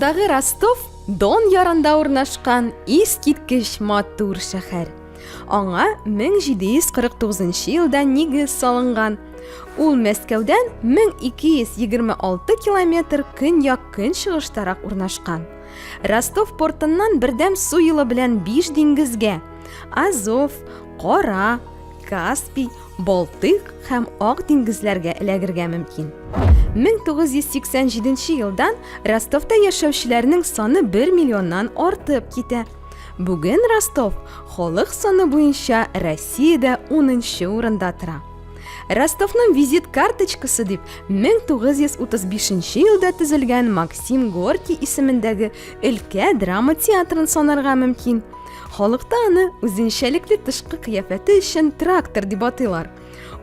Ирандагы Ростов Дон ярында урнашкан искиткеч матур шәһәр. Аңа 1749 елда нигез салынган. Ул Мәскәүдән 1226 километр көньяк-көнчыгыштарак урнашкан. Ростов портыннан бердәм су юлы белән 5 диңгезгә: Азов, Кара, Каспий, Балтык һәм Ак диңгезләргә эләгергә мөмкин. 1987 елдан Ростовта яшәүчеләрнең саны 1 миллионнан артып китә. Бүген Ростов халык саны буенча Россиядә 10-нчы урында тора. Ростовның визит карточкасы дип 1935 елда төзелгән Максим Горький исемендәге өлкә драма театрын санарга мөмкин. Халыкта аны үзенчәлекле тышкы кыяфәте өчен трактор дип атыйлар.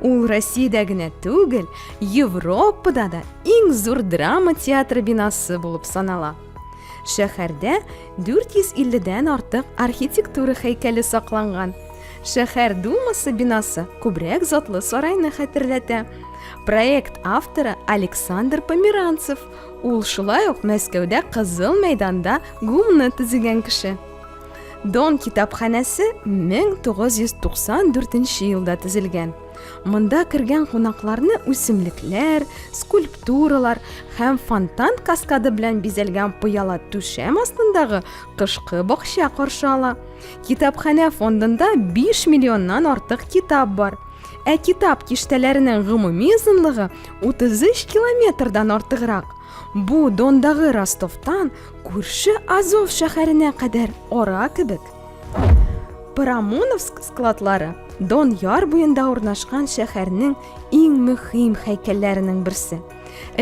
Ул Россиядә генә түгел, Европада да иң зур драма театры бинасы булып санала. Шәһәрдә 450-дән артык архитектура һәйкәле сакланган. Шәһәр думасы бинасы күбрәк затлы сарайны хәтерләтә. Проект авторы Александр Померанцев. Ул шулай ук Мәскәүдә Кызыл мәйданда ГУМны төзегән кеше. Дон китапханәсе 1994 елда төзелгән. Монда кергән кунакларны үсемлекләр, скульптуралар һәм фонтан каскады белән бизәлгән пыяла түшәм астындагы кышкы бакча каршы ала. Китапханә фондында 5 миллионнан артык китап бар. Ә китап киштәләренең гомуми озынлыгы 33 километрдан артыграк. Бу Дондагы Ростовтан күрше Азов шәһәренә кадәр ара кебек. Парамоновск складлары Дон яр буенда урнашкан шәһәрнең иң мөһим һәйкәлләренең берсе.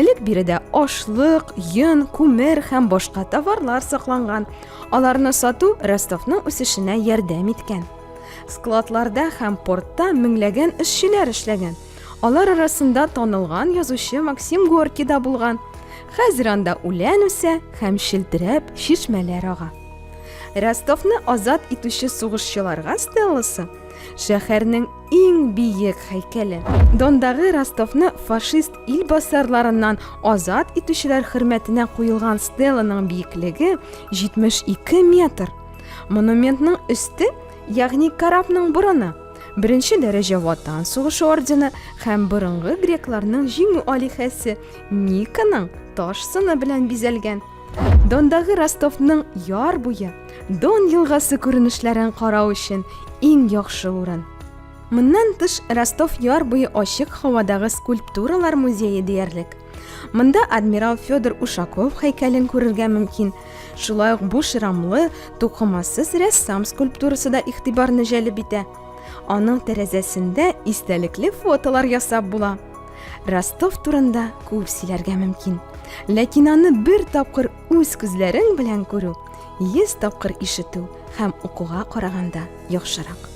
Элек биредә ашлык, йон, күмер һәм башка товарлар сакланган. Аларны сату Ростовның үсешенә ярдәм иткән. Складларда һәм портта меңләгән эшчеләр эшләгән. Алар арасында танылган язучы Максим Горький да булган. Хәзер анда үлән үсә һәм шелтәрәп чишмәләр ага. Ростовны азат итүче сугышчыларга стелласы шәһәрнең иң биек һәйкәле. Дондагы Ростовны фашист илбасарларыннан азат итүчеләр хөрмәтенә куелган стелланың биеклеге 72 метр. Монументның өсте, ягъни карапның борыны, беренче дәрәҗә Ватан сугышы ордены һәм борынгы грекларның җиңү алиһәсе Никаның таш сыны белән бизәлгән. Дондагы Ростовның яр буе Дон елгасы күренешләрен карау өчен иң яхшы урын. Моннан тыш Ростов яр буе ачык һавадагы скульптуралар музее диярлек. Монда адмирал Федор Ушаков һәйкәлен күрергә мөмкин. Шулай ук бу шрамлы, тукымасыз рәссам скульптурасы да игътибарны җәлеп итә. Аның тәрәзәсендә истәлекле фотолар ясап була. Ростов турында күп сөйләргә мөмкин. Ләкин аны бер тапкыр үз күзләрең белән күрү, 100 тапкыр ишетү һәм укуга караганда яхшырак.